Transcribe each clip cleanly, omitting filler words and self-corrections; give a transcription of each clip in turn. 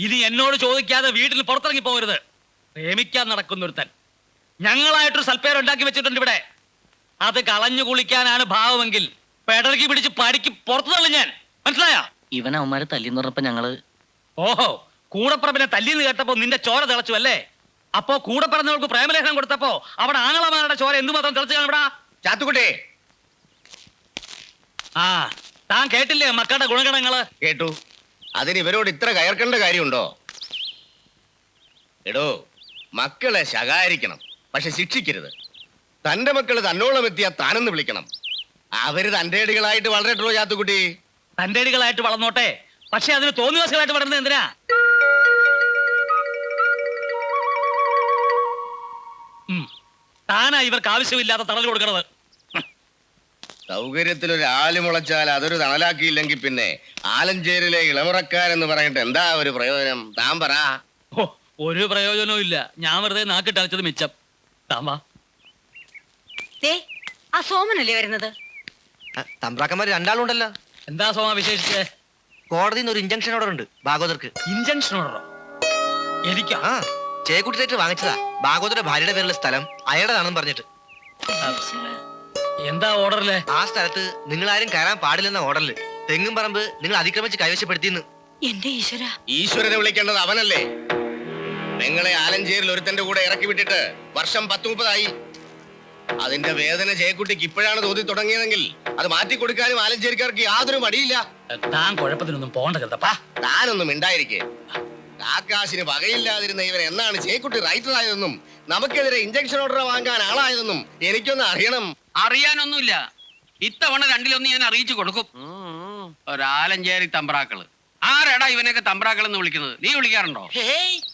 ഇനി എന്നോട് ചോദിക്കാതെ വീട്ടിൽ പുറത്തിറങ്ങി പോകരുത്. പ്രേമിക്കാൻ നടക്കുന്നൊരുത്തൻ ഞങ്ങളായിട്ടൊരു സൽപ്പേർ ഉണ്ടാക്കി വെച്ചിട്ടുണ്ട് ഇവിടെ. അത് കളഞ്ഞു കുളിക്കാനാണ് ഭാവമെങ്കിൽ പെടർക്കി പിടിച്ച് പടിക്ക് പുറത്തു തള്ളു ഞാൻ. മനസ്സിലായോ? ഇവൻ അവന്മാരെ തല്ലിന്ന് പറഞ്ഞപ്പോ ഞങ്ങള് ഓഹോ, കൂടപ്പറമ്പിനെ തല്ലിന്ന് കേട്ടപ്പോ നിന്റെ ചോര തിളച്ചു അല്ലേ? അപ്പോ കൂടെ പറഞ്ഞവർക്ക് പ്രേമലേഖനം കൊടുത്തപ്പോ അവിടെ ആങ്ങളമാരുടെ ചോര എന്തുമാത്രം തിളച്ചു കാണും. ചാത്തുക്കുട്ടി, ആ താൻ കേട്ടില്ലേ മക്കളുടെ ഗുണഗണങ്ങള്? കേട്ടു. അതിന് ഇവരോട് ഇത്ര കയർക്കേണ്ട കാര്യമുണ്ടോ? എടോ, മക്കളെ ശകാരിക്കണം, പക്ഷെ ശിക്ഷിക്കരുത്. തന്റെ മക്കള് തന്നോളം എത്തിയാ താനെന്ന് വിളിക്കണം. അവര് തന്റെ അടികളായിട്ട് വളരട്ടോ ചാത്തുക്കുട്ടി. തന്റെ അടികളായിട്ട് വളർന്നോട്ടെ, പക്ഷെ അതിന് തോന്നിവാസികളായിട്ട് വളർന്നത് എന്തിനാ? താനാ ഇവർക്ക് ആവശ്യമില്ലാത്ത തണൽ കൊടുക്കണത്. സൗകര്യത്തിലൊരാല് മുളച്ചാൽ അതൊരു തണലാക്കിയില്ലെങ്കിൽ പിന്നെ ആലഞ്ചേരിലെ ഇളമുറക്കാരെന്ന് പറഞ്ഞിട്ട് എന്താ ഒരു പ്രയോജനം? താൻ പറ. ഒരു പ്രയോജനവും ഇല്ല. ഞാൻ വെറുതെ നാക്കിട്ടടിച്ചത് മിച്ചം. താൻ വാ. ആ സോമനല്ലേ വരുന്നത്? തമ്പ്രാക്കന്മാര് രണ്ടാളുണ്ടല്ലോ. എന്താ സോമ വിശേഷിച്ച്? കോടതിയിൽ നിന്ന് ഒരു ഇഞ്ചക്ഷൻ ഓർഡർ ഉണ്ട് ഭാഗവതർക്ക്. ഇഞ്ചക്ഷൻ ഓർഡറോ? എനിക്കാ? ആ, ചേക്കുട്ടിയായിട്ട് വാങ്ങിച്ചതാ. ഭാഗവതരുടെ ഭാര്യയുടെ പേരുള്ള സ്ഥലം അയാളുടെതാണെന്ന് പറഞ്ഞിട്ട്. എന്താ ഓർഡറില്? ആ സ്ഥലത്ത് നിങ്ങൾ ആരും കയറാൻ പാടില്ലെന്ന ഓർഡറില് തെങ്ങും പറമ്പ് നിങ്ങൾ അതിക്രമിച്ച് കൈവശപ്പെടുത്തിന്ന്. എന്റെ ഈശ്വര. ഈശ്വരനെ വിളിക്കേണ്ടത് അവനല്ലേ? നിങ്ങളെ ആലഞ്ചേരിൽ ഒരുത്തന്റെ കൂടെ ഇറക്കി വിട്ടിട്ട് വർഷം 10-30 അതിന്റെ വേദന ചേക്കുട്ടിക്ക് ഇപ്പോഴാണ് തോന്നി തുടങ്ങിയതെങ്കിൽ അത് മാറ്റിക്കൊടുക്കാനും ആലഞ്ചേരിക്കാർക്ക് യാതൊരു മടിയില്ല. താൻ കുഴപ്പത്തിനൊന്നും പോകണ്ട കരുതപ്പാ. താനൊന്നും ഉണ്ടായിരിക്കേ. ആകാശിന് വകയില്ലാതിരുന്ന ഇവൻ എന്നാണ് ചേക്കുട്ടി റൈറ്റർ ആയതെന്നും നമുക്കെതിരെ ഇഞ്ചക്ഷൻ ഓർഡർ വാങ്ങാൻ ആളായതെന്നും എനിക്കൊന്ന് അറിയണം. അറിയാനൊന്നുമില്ല. ഇത്തവണ രണ്ടിലൊന്ന് ഞാൻ അറിയിച്ചു കൊടുക്കും. ഒരാലഞ്ചേരി തമ്പ്രാക്കള്. ആരാടാ ഇവനൊക്കെ തമ്പ്രാക്കൾ എന്ന് വിളിക്കുന്നത്? നീ വിളിക്കാറുണ്ടോ?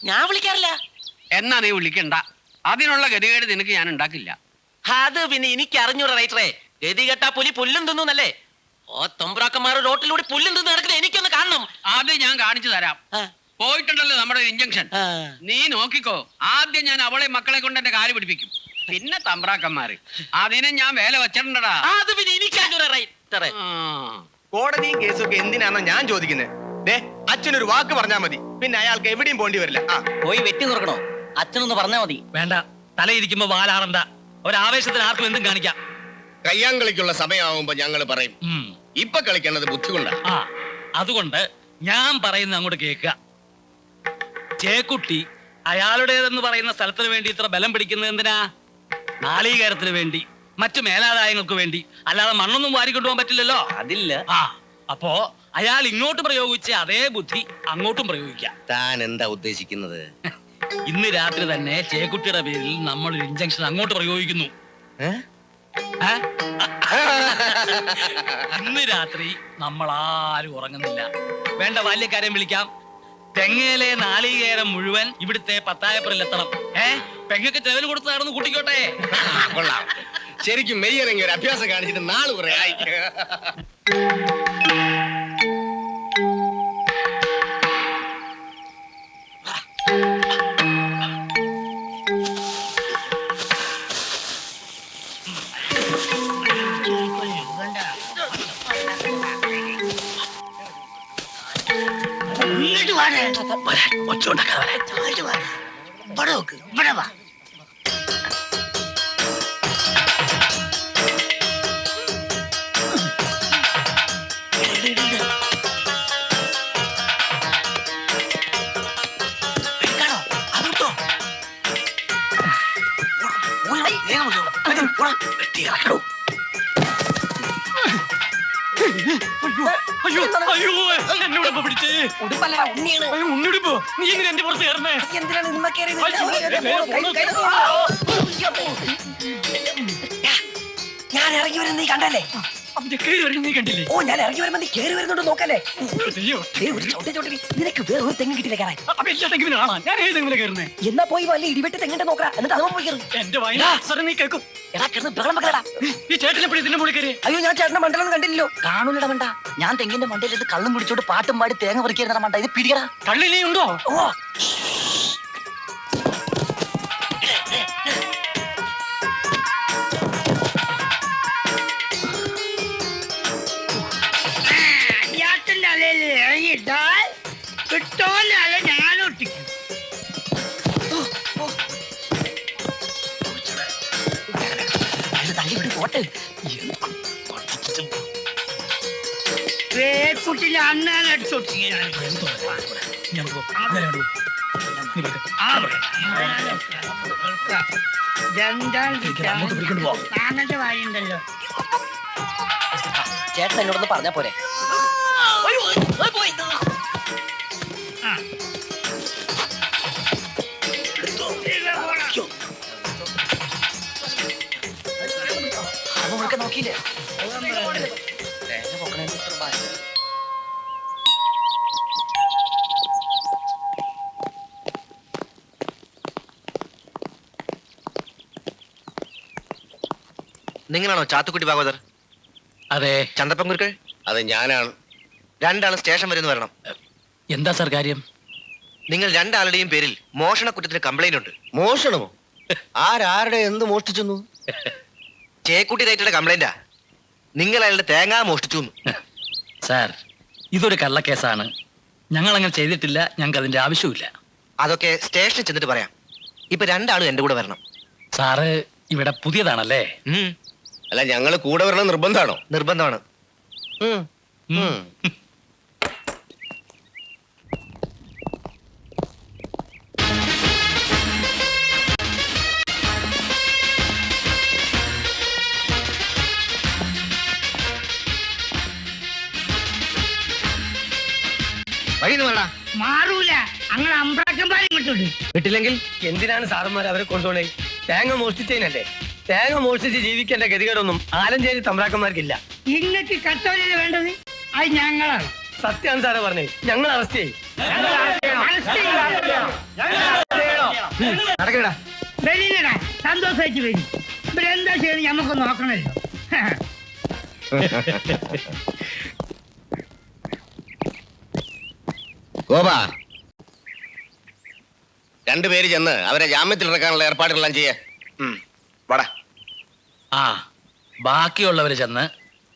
ഞാൻ വിളിക്കാറില്ല. എന്നാ നീ വിളിക്കണ്ട. അതിനുള്ള ഗതികേട് നിനക്ക് ഞാൻ ഉണ്ടാക്കില്ല. അത് പിന്നെ എനിക്ക് അറിഞ്ഞൂടാ റൈറ്ററെ. ഗതി കെട്ടാ പുലി പുല്ലും തിന്നല്ലേ? ഓ തമ്പ്രാക്കന്മാർ റോട്ടിലൂടെ പുല്ലും തിന്ന് നടക്കുന്നത് എനിക്കൊന്ന് കാണണം. അത് ഞാൻ കാണിച്ചു തരാം. പോയിട്ടുണ്ടല്ലോ നമ്മുടെ ഇഞ്ചക്ഷൻ. നീ നോക്കിക്കോ. ആദ്യം ഞാൻ അവളെ മക്കളെ കൊണ്ട് എന്റെ കാല് പിടിപ്പിക്കും. പിന്നെ തമ്പ്രാക്കന്മാര്. അതിനെ ഞാൻ വേല വെച്ചിട്ടുണ്ടടാ. അത് പിന്നെ എനിക്ക് അറിഞ്ഞൂടാ റൈറ്ററെ. കോടതിയും കേസും ഒക്കെ എന്തിനാണെന്നാ ഞാൻ ചോദിക്കുന്നത്. അച്ഛനൊരു വാക്ക് പറഞ്ഞാൽ മതി, പിന്നെ അയാൾക്ക് എവിടെയും പോണ്ടി വരില്ല. പോയി വെട്ടി നിർക്കണോ? അച്ഛനൊന്ന് പറഞ്ഞാ മതി. വേണ്ട, തലയിരിക്കുമ്പോ വാലാറണ്ട. ഒരാവേശത്തിന് ആർക്കും എന്തും കാണിക്കാം. കയ്യാങ്കളിക്കുള്ള സമയമാവുമ്പോ ഞങ്ങൾ പറയും. ഇപ്പൊ കളിക്കേണ്ടത് ബുദ്ധി കൊണ്ടാ. അതുകൊണ്ട് ഞാൻ പറയുന്ന അങ്ങോട്ട് കേൾക്കുക. ചേക്കുട്ടി അയാളുടേതെന്ന് പറയുന്ന സ്ഥലത്തിന് വേണ്ടി ഇത്ര ബലം പിടിക്കുന്നത് എന്തിനാ? നാളീകാരത്തിന് വേണ്ടി, മറ്റു മേലാദായങ്ങൾക്ക് വേണ്ടി. അല്ലാതെ മണ്ണൊന്നും വാരിക്കൊണ്ടുപോകാൻ പറ്റില്ലല്ലോ. അതില്ല. അപ്പോ അയാൾ ഇങ്ങോട്ട് പ്രയോഗിച്ച അതേ ബുദ്ധി അങ്ങോട്ടും പ്രയോഗിക്കാം. താൻ എന്താ ഉദ്ദേശിക്കുന്നത്? ഇന്ന് രാത്രി തന്നെ ചേക്കുട്ടിയുടെ പേരിൽ നമ്മൾ ഒരു ഇഞ്ചക്ഷൻ അങ്ങോട്ട് പ്രയോഗിക്കുന്നു. ഇന്ന് രാത്രി നമ്മൾ ആരും ഉറങ്ങുന്നില്ല. വേണ്ട ബാല്യക്കാരെയും വിളിക്കാം. തെങ്ങയിലെ നാളികേരം മുഴുവൻ ഇവിടുത്തെ 10 ഏപ്രിൽ എത്തണം. പെങ്ങൊക്കെ ചെലവിൽ കൊടുത്ത് നടന്ന് കൂട്ടിക്കോട്ടെ. കൊള്ളാം. ശരിക്കും മെയ്യിറങ്ങി ഒരു അഭ്യാസം കാണിച്ചിട്ട് നാള് കുറെ ആയി. എന്നോടൊപ്പം പിടിച്ചേ. ഉണ്ണിടുമ്പോ നീ ഇങ്ങനെ എന്റെ പുറത്ത് കയറുന്നേ? ഞാൻ ഇറങ്ങി വരുന്നത് നീ കണ്ടല്ലേ? നീ കണ്ടില്ലേ? ഓ, ഞാൻ ഇറങ്ങി വരുമ്പോ നീ കേറി വരുന്നുണ്ട് നോക്കല്ലേ? നിനക്ക് വേറെ ഒരു തെങ്ങ് കിട്ടില്ല കയറാൻ. എന്നാ പോയി വല്ല ഇടിവെട്ട് തെങ്ങിട്ട് നോക്കാം. എന്നിട്ട് അതും പോയി കയറും. എന്റെ വായന നീ കേൾക്കും. എടാ കിടന്ന് ബഹളം വെക്കലടാ. ഈ ചേട്ടനെപ്പോഴും ഇതിന്റെ മുകളിൽ കയറി? അയ്യോ, ഞാൻ ചേട്ടന്റെ മണ്ടലൊന്നും കണ്ടില്ലല്ലോ. കാണൂലട മണ്ട. ഞാൻ തെങ്ങിന്റെ മണ്ടയിൽ കള്ളും പിടിച്ചോട്ട് പാട്ടും പാടി തേങ്ങ പറിക്കുന്ന മണ്ട. ഇത് പിടിക്കടാ. കള്ളിലേ ഉണ്ടോ? ഓ, ഇറങ്ങിയിട്ടാൽ കിട്ടോന്നാണ് ഞാൻ പോട്ടെ. പേക്കുട്ടിന്റെ അണ്ണാൻ അടിച്ചോട്ടി അങ്ങനത്തെ വായുണ്ടല്ലോ. ചേട്ടൻ എന്നോടൊന്ന് പറഞ്ഞാ പോരെ? അപ്പൊ ഇവിടൊക്കെ നോക്കിയില്ലേ? തേങ്ങ പൊക്കണേന് ഇത്ര ഭാരം. നിങ്ങളാണോ ചാത്തുക്കുട്ടി ഭാഗവതർ? അതെ. ചന്തപ്പൻ കുരുക്കൾ? അത് ഞാനാണ്. രണ്ടാളും സ്റ്റേഷൻ വരെ ഒന്ന് വരണം. എന്താ സാർ കാര്യം? നിങ്ങൾ രണ്ടാളുടെയും പേരിൽ മോഷണ കുറ്റത്തിന് കംപ്ലൈന്റ് ഉണ്ട്. മോഷണമോ? ആരാരുടെ എന്ത് മോഷ്ടിച്ചെന്നു? ചേക്കുട്ടി റൈറ്ററുടെ കംപ്ലൈന്റാ. നിങ്ങൾ അയാളുടെ തേങ്ങ മോഷ്ടിച്ചു. സാർ, ഇതൊരു കള്ളക്കേസാണ്. ഞങ്ങൾ അങ്ങനെ ചെയ്തിട്ടില്ല. ഞങ്ങൾക്ക് അതിന്റെ ആവശ്യമില്ല. അതൊക്കെ സ്റ്റേഷനിൽ ചെന്നിട്ട് പറയാം. ഇപ്പൊ രണ്ടാളും എന്റെ കൂടെ വരണം. സാറ് ഇവിടെ പുതിയതാണല്ലേ? അല്ല, ഞങ്ങള് കൂടെ വരണം നിർബന്ധമാണോ? നിർബന്ധമാണ്. മാറൂല. അങ്ങനെ അമ്പ്രാക്കന്മാരെ ഇങ്ങോട്ടുണ്ട്. കിട്ടില്ലെങ്കിൽ എന്തിനാണ് സാറന്മാർ അവരെ കൊണ്ടുപോണേ? തേങ്ങ മോഷ്ടിച്ചതിനല്ലേ? തേങ്ങ മോഷ്ടിച്ച് ജീവിക്കേണ്ട ഗതികേടൊന്നും ആലഞ്ചേരി തമ്പ്രാക്കന്മാർക്കില്ല. ഇങ്ങക്ക് കത്തോലല്ലേ വേണ്ടത്? അത് ഞങ്ങളാണ്. സത്യാണ് സാറ് പറഞ്ഞേ. ഞങ്ങൾ അറസ്റ്റ് ചെയ്യും. നടക്കടാ. വെളിയിലടാ, സന്തോഷമായിട്ട് വരും. ഇവിടെ എന്താ ചെയ്യുന്നത് ഞമ്മക്ക് നോക്കണല്ലോ. ഗോപ, രണ്ടുപേര് ചെന്ന് അവരെ ജാമ്യത്തിൽ ഇറക്കാനുള്ള ഏർപ്പാടുകളെല്ലാം ചെയ്യേ. വാടാ. ആ, ബാക്കിയുള്ളവര് ചെന്ന്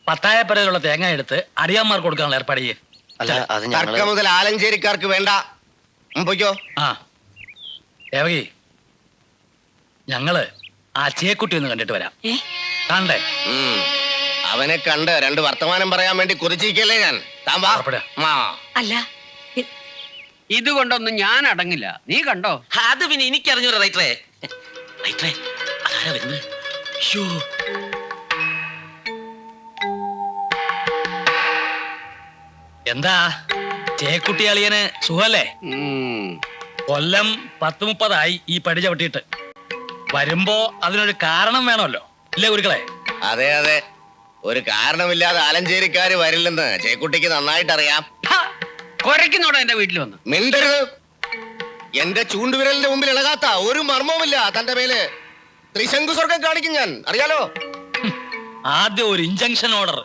പത്തായപ്പരയിലുള്ള തേങ്ങ എടുത്ത് അടിയാന്മാർക്ക് കൊടുക്കാനുള്ള ഏർപ്പാട് ചെയ്യേ. അല്ല, അത് തർക്കം മുതൽ ആലഞ്ചേരിക്കാർക്ക് വേണ്ട. പോയിക്കോ. ആ ദേവകി, ഞങ്ങള് ആ ചേക്കുട്ടി ഒന്ന് കണ്ടിട്ട് വരാം. കണ്ടേ? അവനെ കണ്ട് രണ്ട് വർത്തമാനം പറയാൻ വേണ്ടി കൊതിച്ചിരിക്കല്ലേ ഞാൻ. താൻ വാ. പുറപ്പെടുക. ആ. അല്ല ഇതുകൊണ്ടൊന്നും ഞാൻ അടങ്ങില്ല. നീ കണ്ടോ? അത് പിന്നെ എനിക്കറിഞ്ഞൂടാ റൈറ്ററേ. റൈറ്ററേ, അതാരാ വരുന്നത്? അയ്യോ, എന്താ ചേക്കുട്ടി അളിയന് സുഖല്ലേ? കൊല്ലം 10-30 ഈ പടി ചവിട്ടിയിട്ട്. വരുമ്പോ അതിനൊരു കാരണം വേണമല്ലോ, ഇല്ലേ ഗുരുക്കളെ? അതെ അതെ, ഒരു കാരണമില്ലാതെ ആലഞ്ചേരിക്കാര് വരില്ലെന്ന് ചേക്കുട്ടിക്ക് നന്നായിട്ട് അറിയാം. കൊരയ്ക്കുന്നോടാ എന്റെ വീട്ടിൽ വന്ന്. മിണ്ടരുത്. എന്റെ ചൂണ്ടുവിരലിന്റെ മുമ്പിൽ ഇളകാത്ത ഒരു മർമ്മവുമില്ല തന്റെ മേല്. ത്രിശങ്കു സ്വർഗം കാണിക്കും ഞാൻ, അറിയാലോ. ആദ്യം ഒരു ഇഞ്ചക്ഷൻ ഓർഡർ,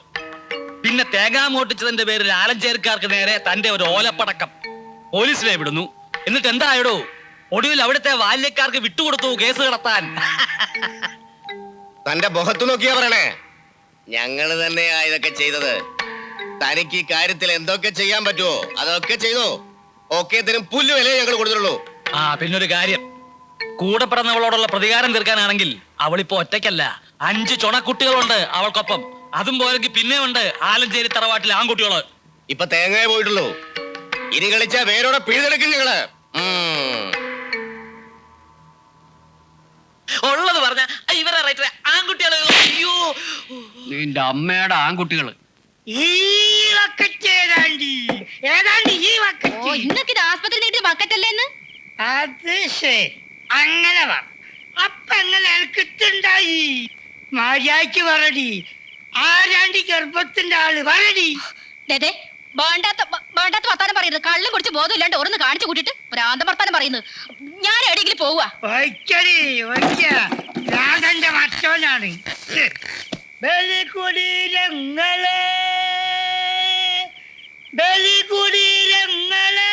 പിന്നെ തേങ്ങ മോട്ടിച്ചതിന്റെ പേരിൽ ആലഞ്ചേരിക്കാർക്ക് നേരെ തന്റെ ഒരു ഓലപ്പടക്കം. പോലീസിനെ വിടുന്നു. എന്നിട്ട് എന്തായടോ? ഒടുവിൽ അവിടുത്തെ ബാല്യക്കാർക്ക് വിട്ടുകൊടുത്തു കേസ് കടത്താൻ. തന്റെ മുഖത്ത് നോക്കിയാ പറയണേ. ഞങ്ങള് തന്നെയാ ഇതൊക്കെ ചെയ്തത്. തനിക്ക് ഈ കാര്യത്തിൽ എന്തൊക്കെ ചെയ്യാൻ പറ്റുമോ അതൊക്കെ ചെയ്തോ. ഒക്കെ തരും പുല്ല് വില ഞങ്ങൾ കൊടുത്തിട്ടുള്ളൂ. ആ, പിന്നൊരു കാര്യം, കൂടെ പിറന്നവളോടുള്ള പ്രതികാരം തീർക്കാനാണെങ്കിൽ അവളിപ്പോ ഒറ്റയ്ക്കല്ല, 5 ചുണക്കുട്ടികളുണ്ട് അവൾക്കൊപ്പം. അതും പോലെങ്കിൽ പിന്നെ ഉണ്ട് ആലഞ്ചേരി തറവാട്ടിലെ ആൺകുട്ടികള്. ഇപ്പൊ തേങ്ങയെ പോയിട്ടുള്ളൂ. ഇനി കളിച്ച വേരോടെ പിഴുതെടുക്കും ഞങ്ങള്. ഉള്ളത് പറഞ്ഞ ഇവരെ റൈറ്ററെ ആൺകുട്ടികളെ. അയ്യോ, നിന്റെ അമ്മയുടെ ആൺകുട്ടികള്. ഈ വക്കറ്റ് ഏതാണ്ടി ഈ വക്കറ്റ്. ഇന്നൊക്കെ ആസ്പത്രി നീട്ടി ബക്കറ്റല്ലേന്ന്? അത് ശരി, അങ്ങനെ പറ. അപ്പൊ എങ്ങനെ കിട്ടുണ്ടായി? മര്യാദക്ക് പറടി. ആരാണ്ടി ഗർഭത്തിന്റെ ആള് പറടി. ദേ, വേണ്ടാത്ത വർത്താനം പറയുന്നത്. കള്ളും കുടിച്ച് ബോധമില്ലാണ്ട് ഓരോന്ന് കാണിച്ചു കൂട്ടിട്ട് ഭ്രാന്തം വർത്താനം പറയുന്നത്. ഞാൻ എവിടെയെങ്കിലും പോവുക. ഒയ്ക്കടി ഒയ്ക്ക. ഞാൻ തന്റെ മറ്റോനാണ്. ബലികുടീരങ്ങളെ ബലികുടീരങ്ങളെ.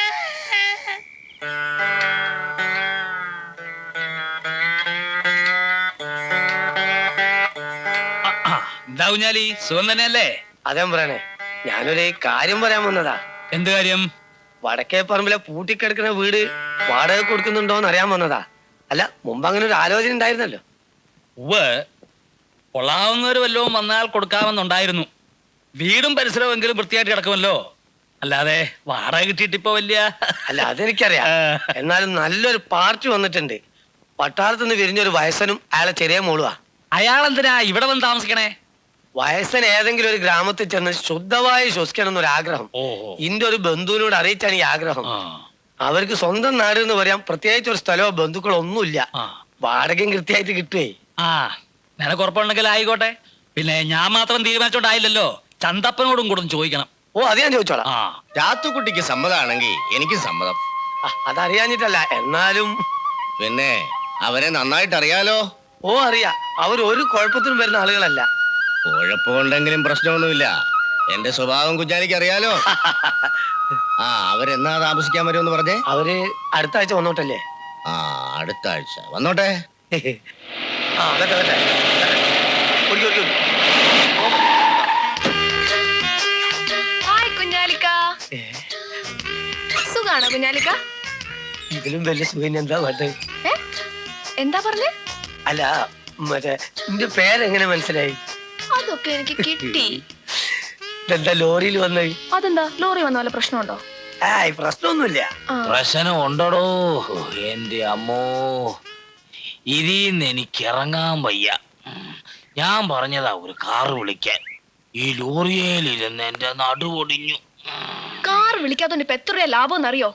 എന്താ കുഞ്ഞാലി, സുഖം തന്നെയല്ലേ? അതേ പറയണേ. ഞാനൊരു കാര്യം പറയാൻ വന്നതാ. എന്ത് കാര്യം? വടക്കേ പറമ്പിലെ പൂട്ടിക്കിടക്കുന്ന വീട് വാടക കൊടുക്കുന്നുണ്ടോന്ന് അറിയാൻ വന്നതാ. അല്ല, മുമ്പ് അങ്ങനെ ഒരു ആലോചന ഉണ്ടായിരുന്നല്ലോ. ഉവ്വ്, കൊള്ളാവുന്നവര് വല്ലതും വന്നാൽ കൊടുക്കാമെന്നുണ്ടായിരുന്നു. വീടും പരിസരമെങ്കിലും വൃത്തിയായിട്ട് കിടക്കുമല്ലോ. അല്ലാതെ വാടക കിട്ടിയിട്ടിപ്പോ വലിയ അല്ല അതെനിക്കറിയാം. എന്നാലും നല്ലൊരു പാർട്ടി വന്നിട്ടുണ്ട്. പട്ടാളത്ത് നിന്ന് വിരിഞ്ഞൊരു വയസ്സനും അയാളെ ചെറിയ മോളുവാ. അയാളെന്തിനാ ഇവിടെ വന്ന് താമസിക്കണേ? വയസ്സൻ ഏതെങ്കിലും ഒരു ഗ്രാമത്തിൽ ചെന്ന് ശുദ്ധമായി ശ്വസിക്കണം എന്നൊരാഗ്രഹം. ഓഹോ. ഇന്റെ ഒരു ബന്ധുവിനോട് അറിയിച്ചാണ് ഈ ആഗ്രഹം. ആ, അവർക്ക് സ്വന്തം നാട് എന്ന് പറയാൻ പ്രത്യേകിച്ച് ഒരു സ്ഥലമോ ബന്ധുക്കളോ ഒന്നുമില്ല. ആ. വാടകയും കൃത്യമായിട്ട് കിട്ടുവേ. ആ, നിനക്ക് ഉറപ്പുണ്ടെങ്കിൽ ആയിക്കോട്ടെ. പിന്നെ ഞാൻ മാത്രം തീരുമാനിച്ചോണ്ടായില്ലല്ലോ, ചന്തപ്പനോടും കൂടെ ഒന്ന് ചോദിക്കണം. ഓ അത് ഞാൻ ചോദിച്ചോളാം. ആ, ചാത്തുക്കുട്ടിക്ക് സമ്മതമാണെങ്കിൽ എനിക്ക് സമ്മതം. അതറിയാഞ്ഞിട്ടല്ല, എന്നാലും പിന്നെ അവരെ നന്നായിട്ട് അറിയാലോ. ഓ അറിയാം. അവർ ഒരു കുഴപ്പത്തിനും വരുന്ന ആളുകളല്ല. കുഴപ്പമുണ്ടെങ്കിലും പ്രശ്നമൊന്നുമില്ല. എന്റെ സ്വഭാവം കുഞ്ഞാലിക്ക് അറിയാലോ. ആ, അവരെന്നാ താമസിക്കാൻ വരുമെന്ന് പറഞ്ഞേ? അവര് അടുത്ത ആഴ്ച വന്നോട്ടല്ലേ? ആ, അടുത്ത ആഴ്ച വന്നോട്ടെ. ആ വരട്ടെ വരട്ടെ. ഓടിക്കോ, ഓടിക്കോ. ഹായ് കുഞ്ഞാലിക്ക. സുഖാണോ കുഞ്ഞാലിക്ക? ഇതിലും വലിയ സുഖം എന്താ വേണ്ടത്? ഏ? എന്താ പറഞ്ഞേ? അല്ല മറ്റേ നിന്റെ പേരെങ്ങനെ മനസ്സിലായി? അതൊക്കെ എനിക്ക് കിട്ടി. ഇതെന്താ ലോറിയിൽ വന്നത്? അതെന്താ ലോറി വന്ന വല്ല പ്രശ്നമുണ്ടോ? പ്രശ്നമൊന്നുമില്ല. ആ. പ്രശ്നം ഉണ്ടോടോ എന്റെ അമ്മോ. ഇതിന്ന് എനിക്ക് ഇറങ്ങാൻ വയ്യ. ഞാൻ പറഞ്ഞതാ ഒരു കാറ് വിളിക്കാൻ. ഈ ലോറിയയിലിരുന്ന് എന്റെ നടുവൊടിഞ്ഞു. കാർ വിളിക്കാത്തോണ്ട് ഇപ്പൊ എത്ര രൂപ ലാഭം എന്നറിയോ?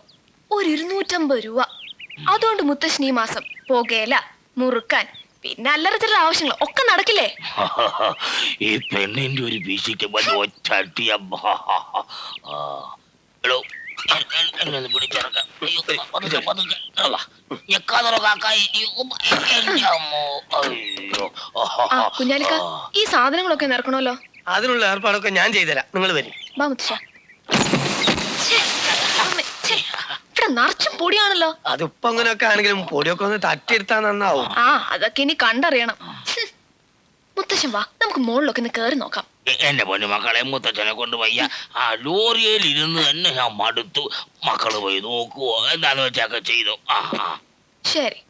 ഒരു 250 രൂപ. അതുകൊണ്ട് മുത്തശ്ശൻ ഈ മാസം പുകയില, മുറുക്കാൻ, പിന്നെ അല്ലറ ചില്ലറ ആവശ്യങ്ങൾ ഒക്കെ നടക്കില്ലേ? ഈ പെണ്ണിന്റെ ഒരു വീശിക്ക് ഒറ്റ ആ കുഞ്ഞാലിക്ക, ഈ സാധനങ്ങളൊക്കെ നിറക്കണമല്ലോ. അതിനുള്ള ഏർപ്പാടൊക്കെ ഞാൻ ചെയ്തുതരാം. നിങ്ങൾ വരും. വാ മുത്തശ്ശ. ഛേ, അമ്മേ, ഛേ, ഇവിടെ നിറച്ചും പൊടിയാണല്ലോ. അതിപ്പോ അങ്ങനെയൊക്കെ ആണെങ്കിലും പൊടിയൊക്കെ ഒന്ന് തട്ടിയെടുത്താ നന്നാവും. ആ അതൊക്കെ ഇനി കണ്ടറിയണം. മുത്തശ്ശൻ വാ, നമുക്ക് മുകളിലൊക്കെ ഒന്ന് കേറി നോക്കാം. എന്റെ പൊന്നു മക്കളെ, മുത്തച്ഛനെ കൊണ്ട് വയ്യ. ആ ലോറിയയിൽ ഇരുന്ന് തന്നെ ഞാൻ മടുത്തു. മക്കള് പോയി നോക്കുവോ, എന്താന്ന് വെച്ചൊക്കെ ചെയ്തു. ശരി.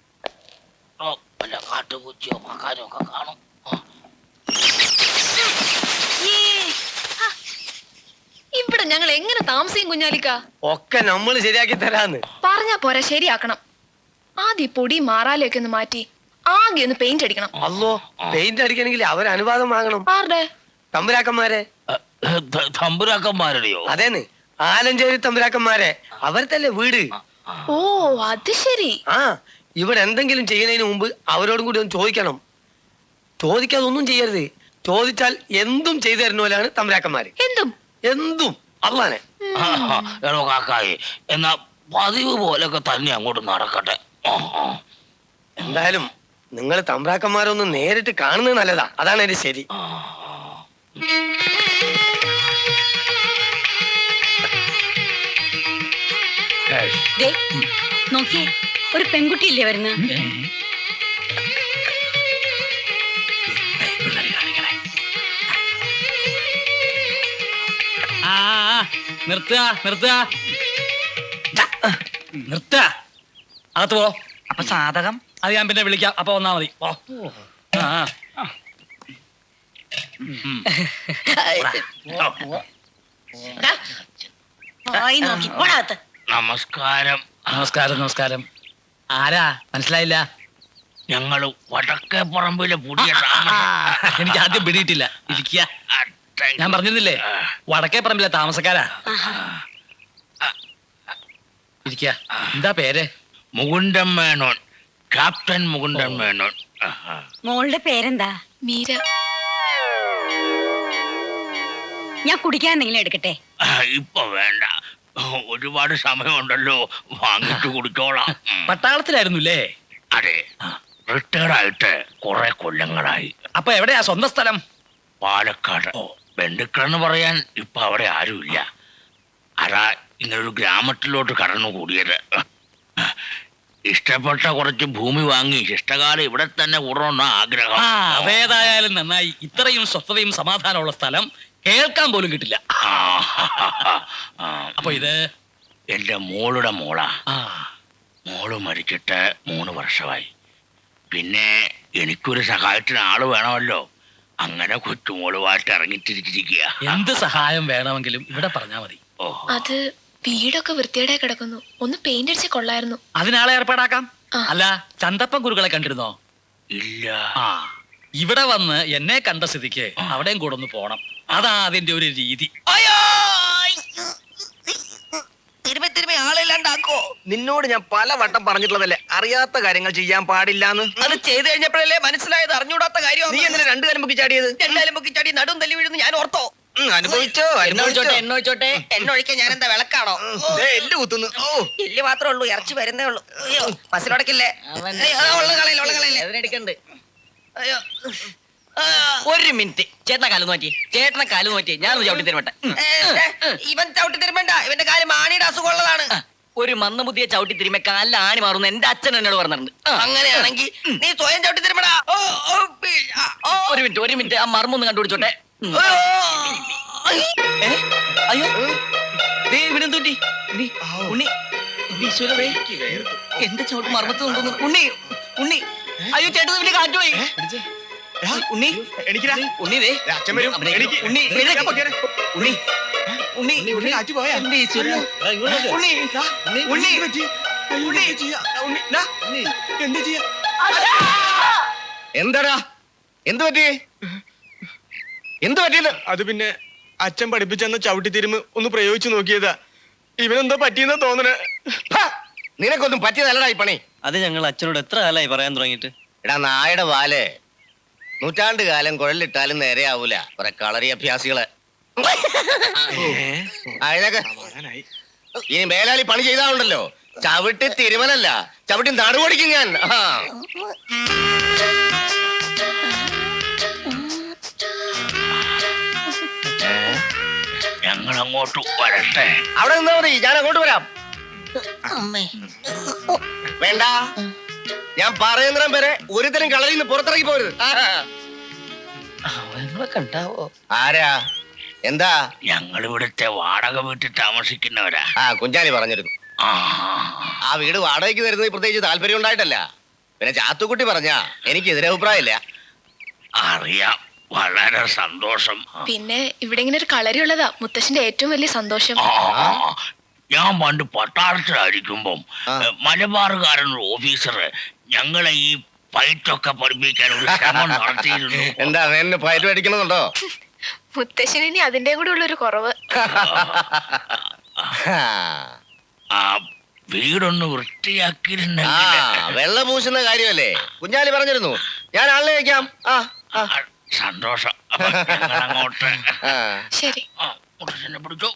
ഓ, വല്ല കാട്ടുപൂച്ചയോ മക്കാനോ ഒക്കെ കാണും. ഇവിടെ ഞങ്ങൾ എങ്ങനെ താമസിക്കും കുഞ്ഞാലിക്ക? ഒക്കെ നമ്മൾ ശരിയാക്കി തരാന്ന്. പറഞ്ഞാ പോരാ, ശരിയാക്കണം. ആദ്യം പൊടി മാറാലൊക്കെ ഒന്ന് മാറ്റി ആകെ ഒന്ന് പെയിന്റ് അടിക്കണം. അല്ലോ, പെയിന്റ് അടിക്കണമെങ്കിൽ അവരനുവാദം വാങ്ങണം. ആരുടെ? തമ്പുരാക്കന്മാരെ. തമ്പുരാക്കന്മാരുടെയോ? അതേന്ന്, ആലഞ്ചേരി തമ്പുരാക്കന്മാരെ. അവരത്തല്ലേ വീട്. ഓ അത് ശരി. ആ, ഇവിടെ എന്തെങ്കിലും ചെയ്യുന്നതിന് മുമ്പ് അവരോടും കൂടി ഒന്ന് ചോദിക്കണം. ചോദിക്കാതെ ഒന്നും ചെയ്യരുത്. ചോദിച്ചാൽ എന്തും ചെയ്തു തരുന്നവരാണ് തമ്പുരാക്കന്മാര്. എന്തും എന്തും അള്ളാനെ. എടോ കാക്കായി, എന്നാ പതിവ് പോലൊക്കെ തന്നെ അങ്ങോട്ട് നടക്കട്ടെ. എന്തായാലും നിങ്ങൾ തമ്പ്രാക്കന്മാരൊന്ന് നേരിട്ട് കാണുന്നത് നല്ലതാ. അതാണ് എന്റെ ശരി. നോക്കിയേ, ഒരു പെൺകുട്ടിയില്ലേ വരുന്ന? നിർത്തുക നിർത്തുക നിർത്തുക. അകത്ത് പോ. അപ്പൊ സാധകം അത് ഞാൻ പിന്നെ വിളിക്കാം. അപ്പൊ വന്നാ മതി. പോ. നമസ്കാരം. നമസ്കാരം നമസ്കാരം. ആരാ? മനസ്സിലായില്ല. ഞങ്ങള് വടക്കേ പറമ്പിലെ പുതിയ എനിക്ക് ആദ്യം പിടിയിട്ടില്ല. ഇരിക്കുക. ഞാൻ പറഞ്ഞിരുന്നില്ലേ, വടക്കേ പറമ്പിലെ താമസക്കാരാ. ഇരിക്കുക. എന്താ പേര്? മുകുന്ദൻ മേനോൻ. ക്യാപ്റ്റൻ മുകുന്ദൻ മേനോൻ. മോളുടെ പേരെന്താ? മീര. ഞാൻ കുടിക്കാൻ എന്തെങ്കിലും എടുക്കട്ടെ? ഇപ്പൊ വേണ്ട, ഒരുപാട് സമയമുണ്ടല്ലോ, വാങ്ങിച്ചു കുടിച്ചോളാം. പട്ടാളത്തിലായിരുന്നുല്ലേ? അതെ, റിട്ടയർഡ് ആയിട്ട് കുറെ കൊല്ലങ്ങളായി. അപ്പൊ എവിടെയാ സ്വന്തം സ്ഥലം? പാലക്കാട്. ബന്ധുക്കളെന്ന് പറയാൻ ഇപ്പൊ അവിടെ ആരുമില്ല. അതാ ഇങ്ങനൊരു ഗ്രാമത്തിലോട്ട് കടന്നു കൂടിയത്. ഇഷ്ടപ്പെട്ട കുറച്ച് ഭൂമി വാങ്ങി ഇഷ്ടകാലം ഇവിടെ തന്നെ കൂടണമെന്ന ആഗ്രഹം. അതേതായാലും നന്നായി. ഇത്രയും സ്വസ്ഥതയും സമാധാനമുള്ള സ്ഥലം കേൾക്കാൻ പോലും കിട്ടില്ല. അപ്പൊ ഇത് എന്റെ മോളുടെ മോളാ. മോള് മരിച്ചിട്ട് 3 വർഷമായി. പിന്നെ എനിക്കൊരു സഹായത്തിന് ആള് വേണമല്ലോ. അങ്ങനെ കൊച്ചുമോളുമായിട്ട് ഇറങ്ങിത്തിരിച്ചിരിക്കുക. എന്ത് സഹായം വേണമെങ്കിലും ഇവിടെ പറഞ്ഞാ മതി. അത് വീടൊക്കെ വൃത്തിയുടെ കിടക്കുന്നു. ഒന്ന് പെയിന്റ് അടിച്ച് കൊള്ളായിരുന്നു. അതിനാളെ ഏർപ്പാടാക്കാം. ആ. അല്ല, ചന്തപ്പൻ ഗുരുക്കളെ കണ്ടിരുന്നോ? ഇല്ല. ആ, ഇവിടെ വന്ന് എന്നെ കണ്ട സ്ഥിതിക്ക് അവിടെയും കൂടെ ഒന്ന് പോണം. അതാ അതിന്റെ ഒരു രീതി. നിന്നോട് ഞാൻ പല വട്ടം പറഞ്ഞിട്ടുള്ളതല്ലേ അറിയാത്ത കാര്യങ്ങൾ ചെയ്യാൻ പാടില്ലാന്ന്. അത് ചെയ്തു കഴിഞ്ഞപ്പോഴല്ലേ മനസ്സിലായത് അറിഞ്ഞൂടാത്ത കാര്യം. നീ എന്തിനാ രണ്ടു കാലം പൊക്കി ചാടിയത്? രണ്ടാലും പൊക്കി ചാടി നടും തല്ലി വീഴുന്നു ഞാൻ ഓർത്തോ. അനുഭവിച്ചോ എണ്ണൊഴിച്ചോട്ടെ എണ്ണൊഴിക്കാൻ ഞാൻ എന്താ വിളക്കാണോ? എല്ല് കുത്തുന്നു. ഓ ഇല്ല മാത്രമേ ഉള്ളൂ, ഇറച്ചി വരുന്നേ ഉള്ളൂ. അയ്യോ മസിലടക്കില്ലേ? അതിനെടുക്കണ്ട്. അയ്യോ ഒരു മിനിറ്റ്, ചേട്ടനെ കാല് നോറ്റി, ചേട്ടനെ കാല് നോറ്റി, ഞാനൊന്ന് ചവിട്ടി തരുമട്ടെ. ഇവൻ ചവിട്ടി തരുമ്പണ്ട, ഇവന്റെ കാല് മാണിയുടെ അസുഖമുള്ളതാണ്. ഒരു മന്ദബുദ്ധിയെ ചവിട്ടി തിരുമ്പ കാലിൽ ആണി മാറുന്ന എന്റെ അച്ഛൻ എന്നോട് പറഞ്ഞിട്ടുണ്ട്. അങ്ങനെയാണെങ്കിൽ നീ സ്വയം ചവിട്ടി തരുമ്പടാ. ഒരു മിനിറ്റ് ആ മർമ്മൊന്ന് കണ്ടുപിടിച്ചോട്ടെ. അയ്യോ ദേ ഇവിടെന്ത് പറ്റി? ഉണ്ണി ഈശ്വരവേ, എന്റെ ചവിട്ട് മർമ്മത്ത് കൊണ്ടുവന്നു. ഉണ്ണി ഉണ്ണി അയ്യോ ചേട്ടൻ ഇവിടെ കാറ്റുപോയി. ഉണ്ണി എണീക്കടാ. ഉണ്ണി ദേ അച്ഛൻ വരും. എണീക്ക്. ഉണ്ണി ഞാൻ പൊക്കിയേരെ. ഉണ്ണി ഉണ്ണി ഉണ്ണി കാറ്റ് പോയാ? എന്റെ ഈശ്വരാ. ഉണ്ണി ഉണ്ണി എന്ത് ചെയ്യാ? എന്താടാ എന്ത് പറ്റി? എന്ത് പറ്റിയത്? അത് പിന്നെ അച്ഛൻ പഠിപ്പിച്ചെന്ന ചവിട്ടി തിരുമ്പ് ഒന്ന് പ്രയോഗിച്ചു നോക്കിയതാ. ഇവനെന്തോ പറ്റിയെന്നാ തോന്നണേ. ഹാ, നിനക്കൊന്നും പറ്റിയതല്ലടാ ഈ പണി. അത് ഞങ്ങൾ അച്ഛനോട് എത്ര കാലമായി പറയാൻ തുടങ്ങിയിട്ട്. എടാ നായുടെ വാല് നൂറ്റാണ്ട് കാലം കുഴലിട്ടാലും നേരെയാവൂല. കുറെ കളറി അഭ്യാസികള്. ഇതൊക്കെ ഇനി മേലാലി പണി ചെയ്താലുണ്ടല്ലോ ചവിട്ടി തിരുമലല്ല, ചവിട്ടി നടുപൊടിക്കും ഞാൻ. ഞങ്ങൾ അങ്ങോട്ട് വരട്ടെ. അവിടെ നിന്നാ മതി, ഞാൻ അങ്ങോട്ട് വരാം. വേണ്ട, ഞാൻ പറയുന്നിടം വരെ ഒരുത്തരം കളറിൽ നിന്ന് പുറത്തിറങ്ങി പോരുത്. കണ്ടാവോ? ആരാ? എന്താ? ഞങ്ങൾ ഇവിടുത്തെ വാടക വീട്ടിൽ താമസിക്കുന്നവരാ. കുഞ്ചാലി പറഞ്ഞിരുന്നു. ആ വീട് വാടകയ്ക്ക് തരുന്നത് പ്രത്യേകിച്ച് താല്പര്യം ഉണ്ടായിട്ടല്ല. പിന്നെ ചാത്തുക്കുട്ടി പറഞ്ഞ എനിക്ക് എതിരഭിപ്രായമില്ല. അറിയാം, വളരെ സന്തോഷം. പിന്നെ ഇവിടെ ഇങ്ങനെ ഒരു കളരിയുള്ളതാ മുത്തശ്ശന്റെ ഏറ്റവും വലിയ സന്തോഷം. ഞാൻ പണ്ട് പട്ടാളത്തിലായിരിക്കുമ്പം മലബാറുകാരൻ ഓഫീസർ ഞങ്ങളെ ഈ ഫൈറ്റൊക്കെ പഠിപ്പിക്കാൻ ഒരു ശ്രമം നടത്തിയിരുന്നു. എന്താ എന്നെ ഫയറ്റ് മേടിക്കണമെന്നുണ്ടോ? മുത്തശ്ശന് ഇനി അതിന്റെ കൂടെ ഉള്ളൊരു കുറവ്. ആ വീടൊന്ന് വൃത്തിയാക്കിയിരുന്നെങ്കിൽ. വെള്ളം പൂശുന്ന കാര്യമല്ലേ കുഞ്ഞാലി പറഞ്ഞിരുന്നു. ഞാൻ ആളിനെ വയ്ക്കാം. സന്തോഷം. അപ്പൊ ഞങ്ങൾ അങ്ങോട്ട് ശരി. പിടിച്ചോ.